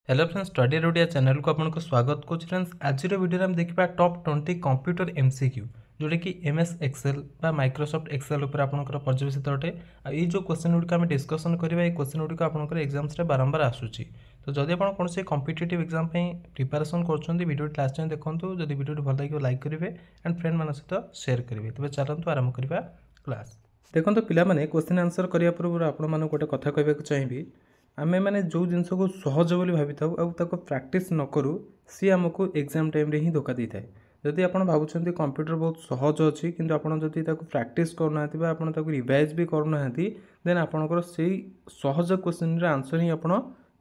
Hello friends, study Odia channel को आपको स्वागत करुँ। फ्रेंड्स आज वीडियो में देखा टॉप 20 कंप्यूटर एमसीक्यू जोटा कि एमएस एक्सेल बा माइक्रोसॉफ्ट एक्सेल उपर आपंकर पर्यवेसित अटे। ये जो क्वेश्चन गुड़िक आम डिस्कसन करवा ये क्वेश्चन गुड़िक आपंकर एग्जाम्स बारंबार आसूची। तो जब आप कौन कॉम्पिटिटिव एग्जाम प्रिपरेशन कर लास्ट टाइम देखो, जब वीडियो भल लगे लाइक करेंगे एंड फ्रेंड मान सहित शेयर करेंगे। तेज चलते आरंभ करवा क्लास। देखो पिलाने क्वेश्चन आंसर करने पूर्व आपण गोटे कथा कहवाक चाहिए, आमे मैंने जो जिनस को सहज बोली भावी था प्राक्ट न करूँ सी आमको एग्जाम टाइम रे ही धोखा दी थाए। जदि आप भावुं कंप्यूटर बहुत सहज अच्छी किंतु आपड़ जदि प्राक्ट करना आप रिवाइज भी करना देन आपणकर से सहज क्वेश्चन आंसर ही आप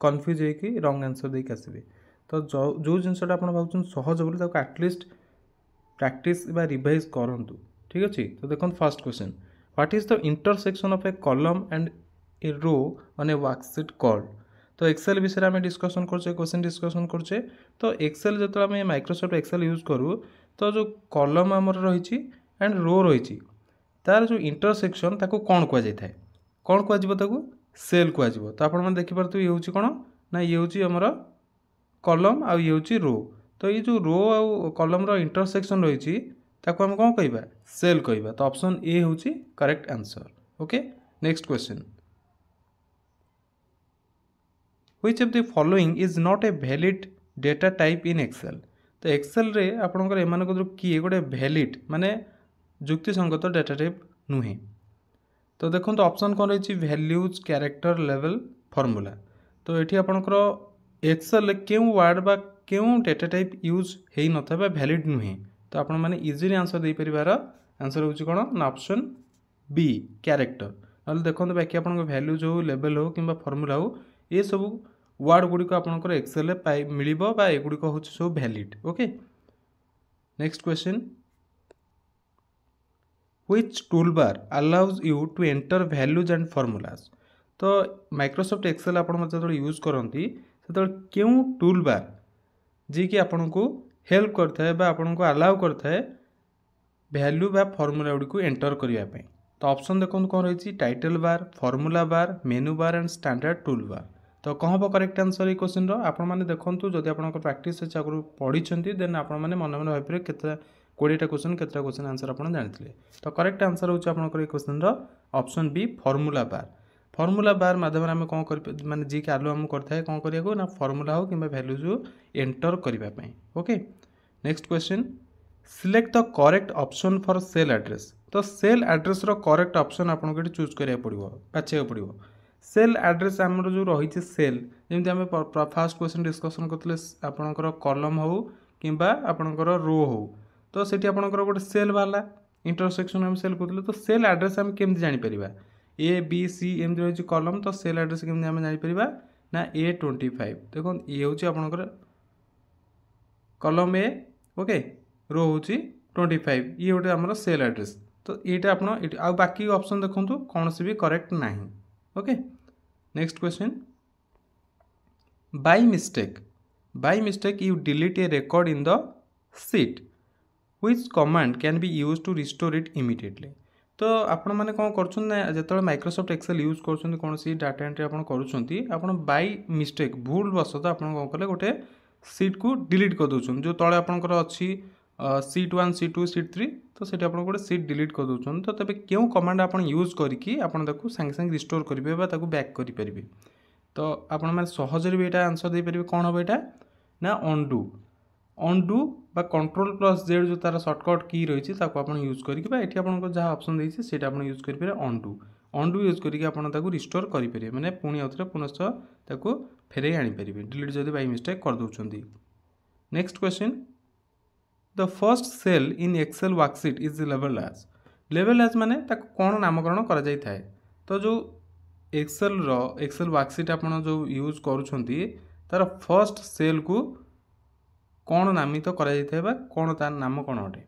कन्फ्यूज होगी रंग आंसर देके आसबे। तो जो जिनसा आप भावुं सहज बोली आटलिस्ट प्राक्ट रिवाइज करूँ। ठीक अच्छे। तो देखो first question, what is the intersection of a column and a row on a worksheet called. तो एक्सेल विषय में डिस्कसन करछे, क्वेश्चन डिस्कसन करछे। तो एक्सेल जो आम माइक्रोसॉफ्ट एक्सेल यूज करूँ तो जो कॉलम आमर रही एंड रो रही तार जो इंटरसेक्शन ताको कौन कह जाए, कौन कह सेल कह। तो आप देखिपे ये हूँ कौन ना ये हूँ आमर कॉलम आ ये हूँ रो। तो ये जो रो आ कॉलम इंटरसेक्शन रही ताको हम कौन कहवा, सेल कहवा। तो ऑप्शन ए हूँ correct answer. Okay, next question, which of the following is not a valid data type in excel। तो एक्सेल रे आपनकर एमानक किए गोटे वैलिड माने युक्तिसंगत डाटा टाइप नुहे। तो देखो तो ऑप्शन कौन रही वैल्यूज कैरेक्टर लेवल फॉर्मूला। तो ये आपनकर एक्सेल क्यों वर्ड बा क्यों डाटा टाइप यूज हो न था वैलिड नुहे। तो आपण माने इजीली आंसर दे परिवार आंसर होची कोन ना ऑप्शन बी कैरेक्टर। नल देखो बाकी आपन वैल्यूज हो लेवल हो कि फॉर्मूला हो ये सब वर्ड गुड़िक आपंकर एक्सेल मिल एगुड़िक हूँ सब valid. Okay, next question, which toolbar allows you to enter values and formulas. तो माइक्रोसॉफ्ट एक्सेल आप जो यूज करती से क्यों टूल बार जी कि आपन को हेल्प करता है आपन को अलाउ करता है वैल्यू बा फॉर्मूला गुड़ी एंटर करने। तो ऑप्शन देखो कौन रही title bar, formula bar, menu bar and standard tool bar. तो कौन हम करेक्ट आंसर ये क्वेश्चन आपने देखो जब आप प्राक्ट आगुरी पढ़ी देन आप मन मन भाई के 20टा क्वेश्चन के क्वेश्चन आंसर आप जानते। तो करेक्ट आंसर होची आपनकर ये question option B formula bar. Formula bar माध्यम आम कौन कर माने जी के आलू आम करता है कौन करिया ना फॉर्मूला हो कि वैल्यूज एंटर करने। Okay, next question, select the correct option for sale address. तो सेल एड्रेस रो करेक्ट ऑप्शन आपको ये चूज करिया पड़ो, बाछिया पड़ो। सेल एड्रेस आमर जो रही सेल जमी आम फास्ट क्वेश्चन डिस्कसन करते आपणकर कॉलम हो कि आपणकर रो हो तो सेठी आपणकर गोटे सेल बाहला इंटरसेक्शन आम सेल कहते। तो सेल एड्रेस आम केमती जापर ए बी सी एमती रही कॉलम। तो सेल एड्रेस केमती आम जापर ना A25। देखो ये हूँ आपणकर कॉलम ए, ओके, रो हूँ 25, ये गोटे आमर सेल एड्रेस। तो ये आप बाकी ऑप्शन देखो कौन सी भी करेक्ट ना। Okay, next question, by mistake you delete a record in the sheet which command can be use to restore it immediately. तो आपण मैंने कौन कर जो माइक्रोसॉफ्ट एक्सेल यूज कर कौन सी डाटा एंट्री आप बाय मिस्टेक भूल बसत आप कौन कले गोटे सीट को डिलीट कर दूसर जो तले आपंकर अच्छी सीट 1 सीट 2 सीट 3। तो सीट आप गोटे सीट डिलीट कर दूसर। तो तेज क्यों कमांड आप यूज करके सागे सागे रिस्टोर करेंगे बैक करेंगे। तो आपण मैंने सहजरे भी यहाँ आंसर दे पारे कौन हम यहाँ ना अंडू बा कंट्रोल प्लस जेड जो तार सर्टकट की रही है यूज करके आप जहाँ ऑप्शन देती से यूज करेंगे अंडू यूज करके रिस्टोर करेंगे मैंने पुणी आउ थे पुनः फेरे आनीपर डिलीट जब बाय मिस्टेक कर दूसरी। Next question, the first cell in Excel worksheet is लेवल एज माने कौन नामकरण कर जाई थाए। तो जो एक्सेल वर्कशीट आप जो यूज करुँच तार फर्स्ट सेल को कौन नामित तो कर कौन तार नाम कौन अटे।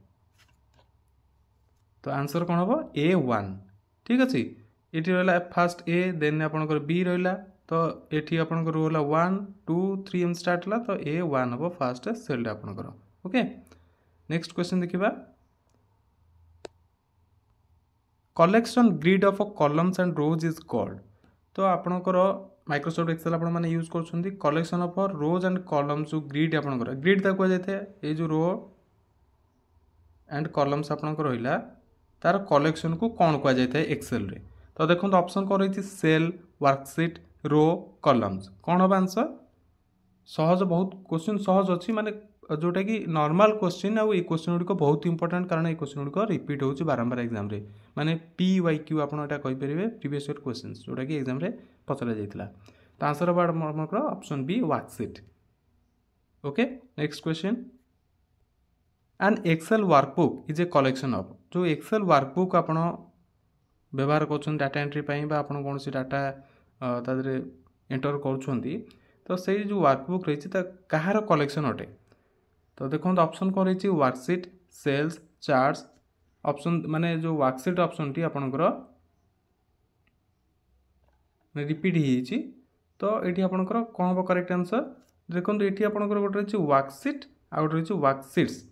तो आंसर कौन हम A1। ठीक अच्छे, ये रहा फास्ट ए देन आपंकर बी रहा। तो ये आपंकर रोला 1 2 3 एम स्टार्ट है। तो A1 हम फास्ट सेल आपंकर। ओके, नेक्स्ट क्वेश्चन देखिबा, collection grid of columns and rows is called. तो आपणकर माइक्रोसॉफ्ट एक्सेल आपण माने यूज कर collection of rows and columns जो ग्रिड आपनकर ग्रिड ता को जाय ये जो रो एंड कॉलम्स आपनकर रहिला तार कलेक्शन को कौन कह जाए एक्सेल रे। तो देखो ऑप्शन कौन रही सेल वर्कशीट रो कॉलम्स कौन हम आंसर सहज बहुत क्वेश्चन सहज अच्छी माने जोटा कि नॉर्मल क्वेश्चन आउ ये क्वेश्चन गुड़िक बहुत इंपोर्टेंट कारण ये क्वेश्चन गुड़िक रिपीट होची बारंबार एग्जाम रे माने PYQ आपन एटा कहि परिबे प्रीवियस ईयर क्वेश्चंस जोटा कि एग्जाम रे पचरा जायतिला। तो आंसर बार हमर option B worksheet. Okay next question an Excel workbook is a collection of जो एक्सेल वर्कबुक आपण व्यवहार कर डाटा एंट्री आपण कौन सी डाटा तादरे एंटर कर तो से जो वर्कबुक रही कहार कलेक्शन अटे। तो देखो ऑप्शन कौन रही वर्कशीट सेल्स चार्ट्स ऑप्शन माने जो वर्कशीट ऑप्शन टी आपनकर रिपीट ही तो ये आपनकर कौन हम करेक्ट आंसर देखो ये आपनकर गोटे रही वर्कशीट आ गोटे रही वर्कशीट्स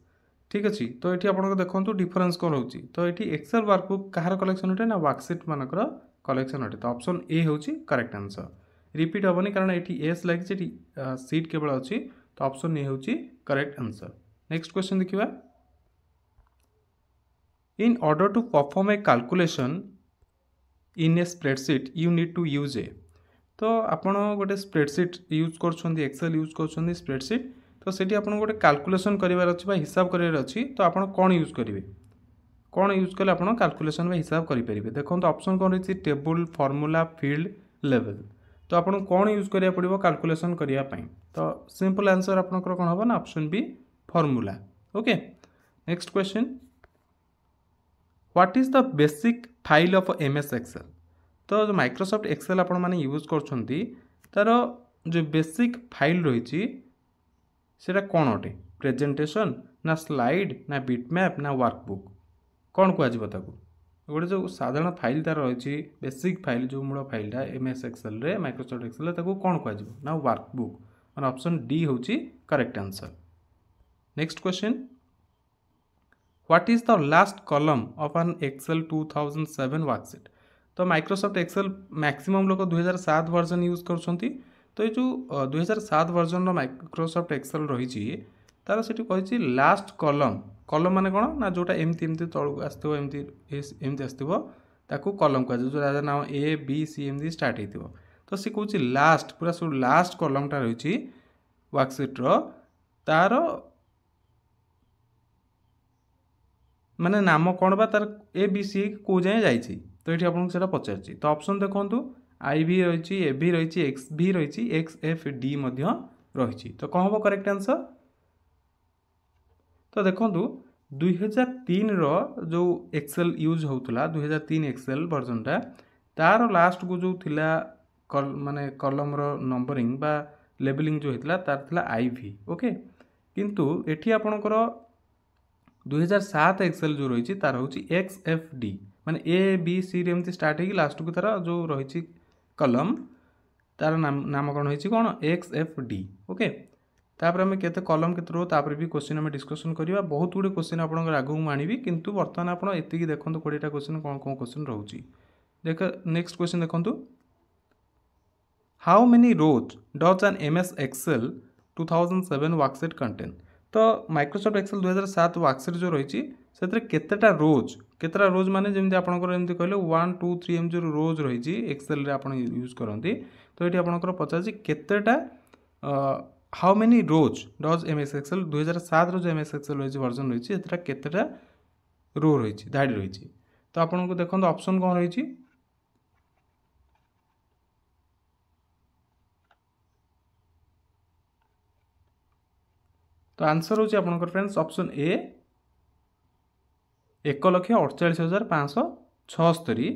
ठीक अच्छे। तो ये आपको देखो डिफरेन्स कौन होची तो ये एक्सेल वर्कबुक कहार कलेक्शन अटे ना वर्कशीट मानकर कलेक्शन अटे। तो ऑप्शन ए हूँ करेक्ट आंसर रिपीट हेनी कारण ये एस लगी सीट केवल अच्छी तो ऑप्शन ए हूँ करेक्ट आंसर। नेक्स्ट क्वेश्चन देखिए in order to perform a calculation in a spreadsheet you need to use a. तो आपड़ गोटे स्प्रेडशीट यूज कर एक्सेल यूज कर स्प्रेडशीट तो सेठी आपन गोटे कैलकुलेशन करिवार अछि बा हिसाब करिवार अछि तो आपन कोन यूज करिवे कोन यूज कले आपन कैलकुलेशन बा हिसाब करि परिबे। देखो तो ऑप्शन कोन रही टेबल फार्मूला फील्ड लेवल तो आपन कोन यूज करिया पड़िबो कैलकुलेशन करिया पई तो सिंपल आंसर आपनकर कोन होबो ना option B formula. Okay next question what is the basic file of MS Excel. तो जो माइक्रोसॉफ्ट एक्सेल आपण माने यूज करछंती तार जो बेसिक फाइल रही सेटा कौन अटे प्रेजेंटेशन ना स्लाइड ना बिटमैप ना वर्कबुक कौन कह गोटे जो साधारण फाइल तार रही बेसिक फाइल जो मूल फाइलटा एमएस एक्सेल रे माइक्रोसॉफ्ट एक्सेल ताको कौन कह ना वर्कबुक मैंने ऑप्शन डी हूँ correct answer. Next question what is the last column of an Excel 2007 worksheet. तो माइक्रोसॉफ्ट एक्सेल मैक्सिमम लोग 2007 वर्जन यूज कर तो ये जो 2007 वर्जन माइक्रोसॉफ्ट एक्सेल रही तार से कही लास्ट कॉलम कॉलम माने कौन ना जोटा एमती एमती तलू आसो एमती आसो ताकू कॉलम कह जो नाम ABC एमती स्टार्ट हो तो सी कौन लास्ट पूरा सब लास्ट कॉलमटा रही वर्कशीट तार माने नाम कौन बा तार ABC कौ जाए जाइए तो ये आपको पचार तो ऑप्शन देखो IV रही AV रही XV रही XFD रही तो कौन हम करेक्ट आंसर। तो देखो 2003 जो एक्सेल यूज होता 2003 एक्सेल वर्जनटा तार लास्ट को जो थिला माने कॉलम रो नंबरिंग बा लेबलिंग जो होता तार थिला IV ओके किंतु एठी आपणकर 2007 एक्सेल जो रही तार हूँ XFD माने ABC एमती स्टार्ट हो लास्ट को तार जो रही कलम तार नाम कौन हो कौन XFD ओके तापर आम केते कलम केते रो तापर भी क्वेश्चन आम डिस्कसन करवा बहुत गुड़े क्वेश्चन आप आगू आनी किंतु बर्तमान आप एति देखो 20टा क्वेश्चन कौन कौन क्वेश्चन रोचे देख नेक्स्ट क्वेश्चन देखो how many rows does an MS Excel 2007 worksheet contain. तो माइक्रोसॉफ्ट एक्सेल 2007 वर्कशीट जो रही से केतेटा रोज माने जमी आपंकर एमती कहले 1 2 3 एम जो रोज रही एक्सेल रे आप यूज करती तो ये आपंकर पचार केतेटा how many rows does MS Excel 2007 रो जो MS एक्सेल रही वर्जन रही केतेटा रो रही धाड़ी रही तो आपको देखो ऑप्शन कौन रही तो आंसर हूँ आपंकर फ्रेंड्स ऑप्शन ए 1,48,576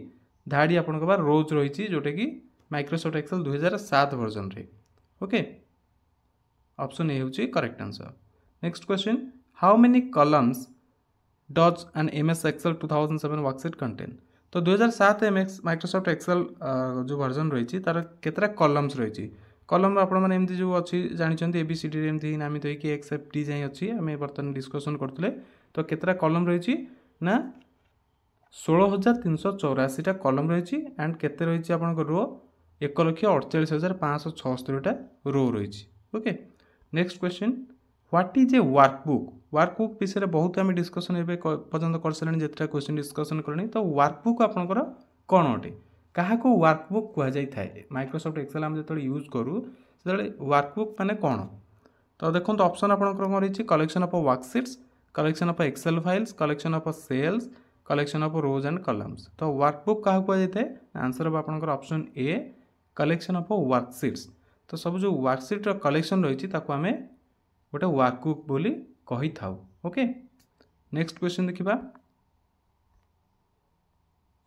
धाड़ी आपंक रोज रही जोटा कि माइक्रोसॉफ्ट एक्सेल 2007 वर्जन रे ओके ऑप्शन ए हूँ correct answer. Next question how many columns does an MS Excel 2007 worksheet contain. तो 2007 माइक्रोसॉफ्ट एक्सेल जो वर्जन रही तार केतरा कॉलम्स रही कलम आपमती जो अच्छी जानते ABCD एमती नामित होगी XFD जाए अच्छी आम बर्तमान डिस्कसन करते तो केतरा कलम रही ना 16,384टा कलम रही एंड केते रही आप रो 1,48,576 रो रही। Okay next question what is a workbook. Workbook विषय बहुत आम डिस्कसन ए पर्यटन कर सारे जितना क्वेश्चन डिस्कसन करें तो वर्कबुक आपंकर कौन अटे क्या वर्कबुक कहुए माइक्रोसॉफ्ट एक्सेल आम जो यूज करूँ से वर्कबुक माने कौन तो देखो ऑप्शन आपंकर कौन रही collection of worksheets collection of Excel files collection of cells collection of rows and columns तो वर्कबुक क्या कहुए आंसर हम आपंकर option A collection of worksheets तो सब जो वर्कशीट कलेक्शन रही आम गोटे वर्कबुक बोली कही था। ओके नेक्स्ट क्वेश्चन देखिबा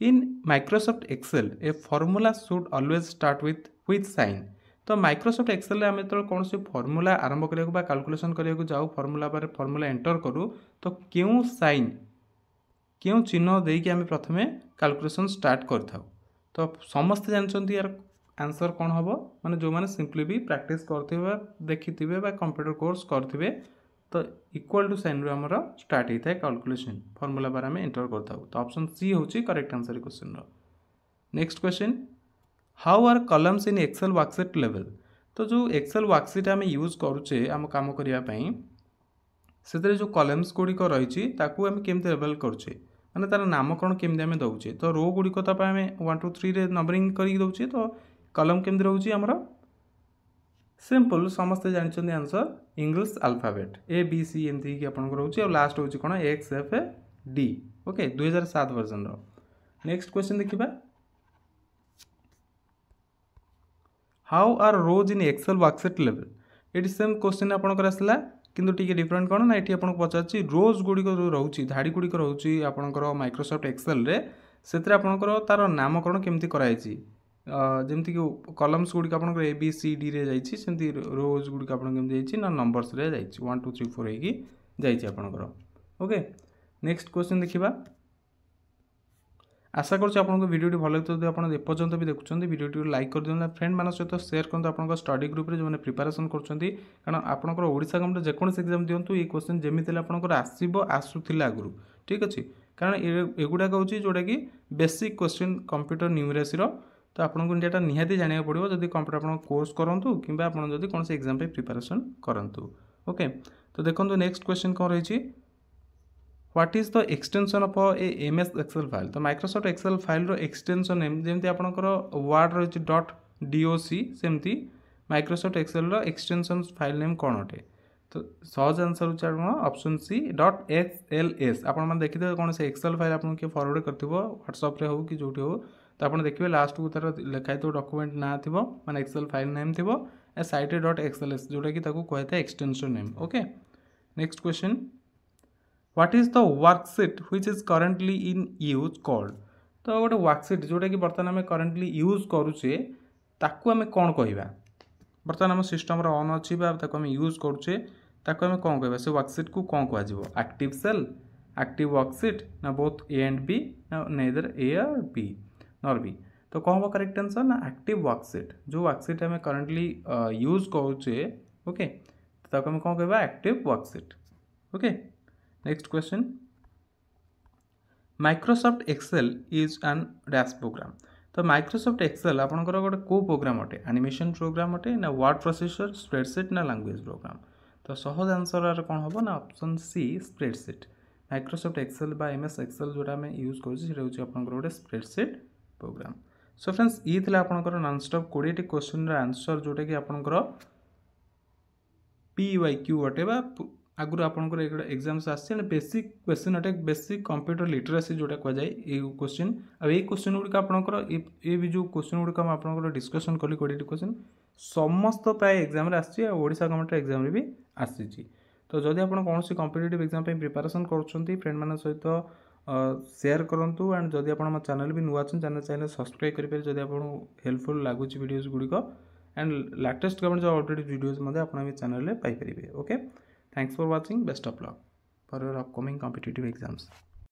in Microsoft Excel a formula should always start with sign तो माइक्रोसॉफ्ट एक्सेल आम जो कौन सी फॉर्मूला आरंभ करा कैलकुलेशन करा जाऊ फॉर्मूला एंटर करूँ तो क्यों साइन क्यों चिन्ह देकी आम प्रथमे कैलकुलेशन स्टार्ट कर तो समस्ते जानते यार आंसर कौन हम माने जो मैंने सिंपली भी प्रैक्टिस करते देखी कंप्यूटर कोर्स करते तो इक्वल टू साइन आमर स्टार्ट होता है कैलकुलेशन फॉर्मूला बार आम एंटर करता तो ऑप्शन सी हूँ correct answer question next question how are columns in Excel worksheet लेवल तो जो एक्सेल वर्कशीट आम यूज करुचे आम काम करने से जो कलम्स गुड़िक रही आम केमती लेवल करुचे माने तार नामकरण केमती आम दौचे तो रो गुड़िक तो आम 1 2 3 रे नंबरिंग कर दौचे तो कलम केमती रोचे आमर सिंपल समस्ते जानते answer English alphabet A B C एमती कि आपको रोचे और लास्ट हूँ कौन X F D okay 2007 version next question देखिबा how are rows in Excel worksheet level ये सेम क्वेश्चन आपंकर आसला किंतु टी डिफरेंट कौन ना ये आपको पचार रोज गुड़िक जो रोचे धाड़ी गुड़िक रोचे आपंकर माइक्रोसॉफ्ट एक्सेल रे से आपंकर तार नामकरण केमती कराई जमती कि कलम्स गुड़िक आप ए बी सी डी रे जाती रोज गुड़िक आपड़ी ना नंबर्स रे जाइए 1 2 3 4 होगी आपंकर ओके नेक्स्ट क्वेश्चन देखिबा आशा करुँच आपको वीडियो भल लगे आप एपर्यंत भी देखुं वीडियो लाइक कर दिखाँ फ्रेंड मान सहित सेयार करूँ आप स्टडी ग्रुप रे जो मैंने प्रिपारेसन करण आपंकर ओडिशा गवर्नमेंट जेकोसी एग्जाम दिंतु ये क्वेश्चन जमी आपंकर आसूला आगुरी ठीक अच्छे कारण एगुड़ाक हूँ जोटा कि बेसिक क्वेश्चन कंप्यूटर न्यूमेरेसी तो आपको इंडिया निहाती जाना पड़ो जब कंप्यूटर आप कोर्स करूँ कि कौन से एग्जाम प्रिपारेसन करूँ ओके तो देखो नेक्स्ट क्वेश्चन कौन रही what is the extension of a MS Excel file तो माइक्रोसॉफ्ट एक्सेल फाइल रो एक्सटेंशन नेम जमती आपंकर वर्ड रही डॉट डॉक सेमती माइक्रोसॉफ्ट एक्सेल रो एक्सटेंशन फाइल नेम कौन अटे तो सहज आंसर हो ऑप्शन सी डॉट एक्सएलएस आप देखिए कौन से एक्सेल फाइल आपको किए फॉरवर्ड कर व्हाट्सएप रे हो कि जो हो तो आप देखिए लास्ट को तार लिखाई डॉक्यूमेंट ना थी माने एक्सेल फाइल नेम थी ए साइट डॉट एक्सएलएस जोटा कि कहता है extension name okay next question what is the worksheet which is currently in use called तो गोटे वर्कशीट जोटा कि बर्तमान आम करेंटली यूज करुचे ताकू आम कौन कहवा बर्तमान आम सिस्टम ऑन अच्छी आम यूज करुचे ताकू आम कौन कहवा से वर्कशीट को कौन कह एक्टिव सेल एक्टिव वर्कशीट ना बोथ ए एंड बी ना नेदर ए और बी नॉर बी तो कौन हम करेक्ट आंसर ना एक्टिव वर्कशीट जो वर्कशीट आम करेंटली यूज करुचे ओके ताकू आम कौन कहवा active worksheet okay next question Microsoft Excel is an dash program तो माइक्रोसॉफ्ट एक्सेल आपंकर गोटे को प्रोग्राम अटे एनिमेशन प्रोग्राम अटे ना वर्ड प्रोसेसर स्प्रेडशीट ना लैंग्वेज प्रोग्राम तो सहज आंसर कौन हम ना option C spreadsheet Microsoft Excel बा एमएस एक्सेल जोटा आम यूज कर गोटे स्प्रेडशीट प्रोग्राम सो फ्रेंड्स ये थी आपंकर नॉनस्टॉप 20 क्वेश्चन आंसर जोटा कि आपंकर PYQ अटे आगुरी आपंकर एग्जाम्स आसे बेसिक क्वेश्चन अटे बेसिक कंप्यूटर लिटरेसी जोटा कहुए ये क्वेश्चन आ ये क्वेश्चन गुड़िक आपंकर ये भी जो क्वेश्चन गुड़िक आपंकर डिस्कसन कली 20 क्वेश्चन समस्त प्राय एग्जाम ओडिशा गवर्नमेंट एग्जाम भी आसी तो जदि आप कौन सी कॉम्पिटिटिव एग्जाम प्रिपरेशन कर फ्रेंड मान सहित शेयर करूँ एंड जदि आप चैनल भी नुआ चैनल सब्सक्राइब करेंगे जदि आपको हेल्पफुल लगुच वीडियोस गुड़िक and latest government job update videos आप चैनल पाइपर okay thanks for watching best of luck for your upcoming competitive exams.